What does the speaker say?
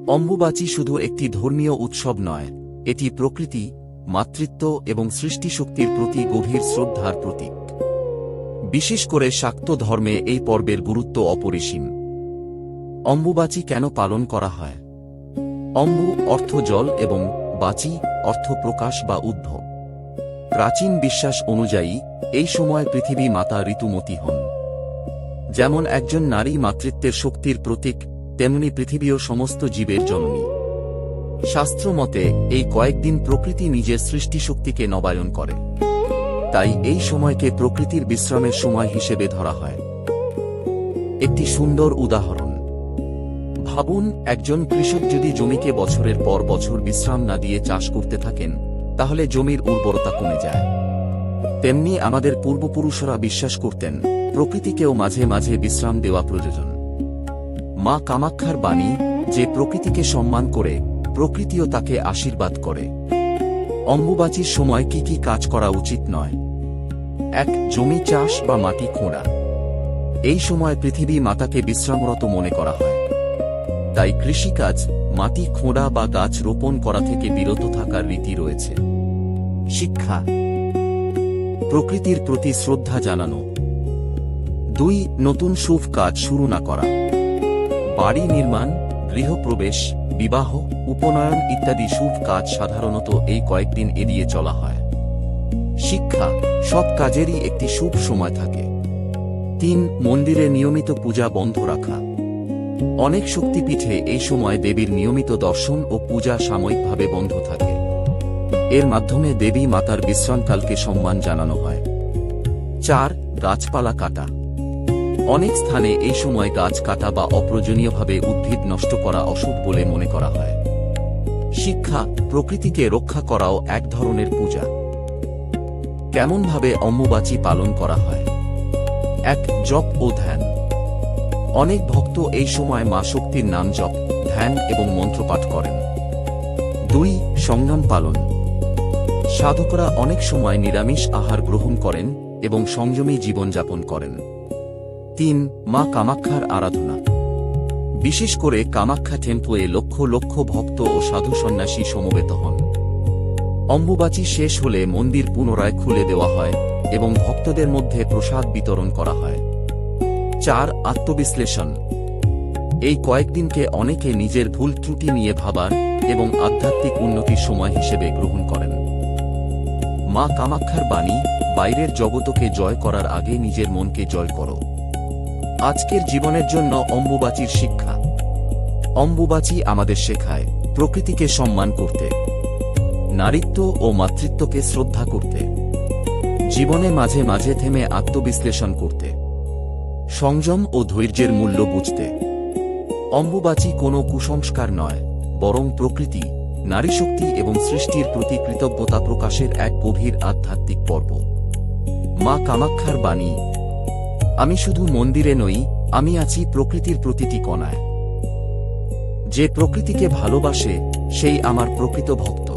অম্বুবাচী শুধু একটি ধর্মীয় উৎসব নয়, এটি প্রকৃতি, মাতৃত্ব এবং সৃষ্টিশক্তির প্রতি গভীর শ্রদ্ধার প্রতীক। বিশেষ করে শাক্ত ধর্মে এই পর্বের গুরুত্ব অপরিসীম। অম্বুবাচী কেন পালন করা হয়? অম্বু অর্থ জল এবং বাচী অর্থ প্রকাশ বা উদ্ভব। প্রাচীন বিশ্বাস অনুযায়ী এই সময় পৃথিবী মাতা ঋতুমতী হন। যেমন একজন নারী মাতৃত্বের শক্তির প্রতীক, তেমনি পৃথিবীও সমস্ত জীবের জননী। শাস্ত্র মতে এই কয়েকদিন প্রকৃতি নিজের সৃষ্টিশক্তিকে নবায়ন করে। তাই এই সময়কে প্রকৃতির বিশ্রামের সময় হিসেবে ধরা হয়। একটি সুন্দর উদাহরণ ভাবুন, একজন কৃষক যদি জমিকে বছরের পর বছর বিশ্রাম না দিয়ে চাষ করতে থাকেন, তাহলে জমির উর্বরতা কমে যায়। তেমনি আমাদের পূর্বপুরুষরা বিশ্বাস করতেন প্রকৃতিকেও মাঝে মাঝে বিশ্রাম দেওয়া প্রয়োজন। মা কামাক্ষার বাণী, যে প্রকৃতিকে সম্মান করে, প্রকৃতিও তাকে আশীর্বাদ করে। অম্বুবাচীর সময় কি কি কাজ করা উচিত নয়? ১. জমি চাষ বা মাটি খোঁড়া। এই সময় পৃথিবী মাতাকে বিশ্রামরত মনে করা হয়। তাই কৃষিকাজ, মাটি খোঁড়া বা গাছ রোপণ করা থেকে বিরত থাকার রীতি রয়েছে। শিক্ষা, প্রকৃতির প্রতি শ্রদ্ধা জানানো। ২. নতুন শুভ কাজ শুরু না করা। বাড়ি নির্মাণ, গৃহপ্রবেশ, বিবাহ, উপনয়ন ইত্যাদি শুভ কাজ সাধারণত এই কয়েকদিন এড়িয়ে চলা হয়। শিক্ষা, সব কাজেরই একটি শুভ সময় থাকে। ৩. মন্দিরে নিয়মিত পূজা বন্ধ রাখা। অনেক শক্তিপীঠে এই সময় দেবীর নিয়মিত দর্শন ও পূজা সাময়িকভাবে বন্ধ থাকে। এর মাধ্যমে দেবী মাতার বিশ্রামকালকে সম্মান জানানো হয়। ৪. গাছপালা কাটা। অনেক স্থানে এই সময় গাছ কাটা বা অপ্রয়োজনীয়ভাবে উদ্ভিদ নষ্ট করা অশুভ বলে মনে করা হয়। শিক্ষা, প্রকৃতিকে রক্ষা করাও এক ধরনের পূজা। কেমনভাবে অম্বুবাচী পালন করা হয়? ১. জপ ও ধ্যান। অনেক ভক্ত এই সময় মা শক্তির নাম জপ, ধ্যান এবং মন্ত্রপাঠ করেন। ২. সংযম পালন। সাধকরা অনেক সময় নিরামিষ আহার গ্রহণ করেন এবং সংযমী জীবনযাপন করেন। ৩. মা কামাক্ষার আরাধনা। বিশেষ করে কামাক্ষা টেম্পলে লক্ষ লক্ষ ভক্ত ও সাধু সন্ন্যাসী সমবেত হন। অম্বুবাচী শেষ হলে মন্দির পুনরায় খুলে দেওয়া হয় এবং ভক্তদের মধ্যে প্রসাদ বিতরণ করা হয়। ৪. আত্মবিশ্লেষণ। এই কয়েকদিনকে অনেকে নিজের ভুল ত্রুটি নিয়ে ভাবার এবং আধ্যাত্মিক উন্নতির সময় হিসেবে গ্রহণ করেন। মা কামাক্ষার বাণী, বাইরের জগতকে জয় করার আগে নিজের মনকে জয় করো। আজকের জীবনের জন্য অম্বুবাচীর শিক্ষা। অম্বুবাচী আমাদের শেখায় প্রকৃতিকে সম্মান করতে, নারীত্ব ও মাতৃত্বকে শ্রদ্ধা করতে, জীবনে মাঝে মাঝে থেমে আত্মবিশ্লেষণ করতে, সংযম ও ধৈর্যের মূল্য বুঝতে। অম্বুবাচী কোনো কুসংস্কার নয়, বরং প্রকৃতি, নারীশক্তি এবং সৃষ্টির প্রতি কৃতজ্ঞতা প্রকাশের এক গভীর আধ্যাত্মিক পর্ব। মা কামাক্ষার বাণী, আমি শুধু মন্দিরে নই, আমি আছি প্রকৃতির প্রতিটি কণায়। যে প্রকৃতিকে ভালোবাসে, সেই আমার প্রকৃত ভক্ত।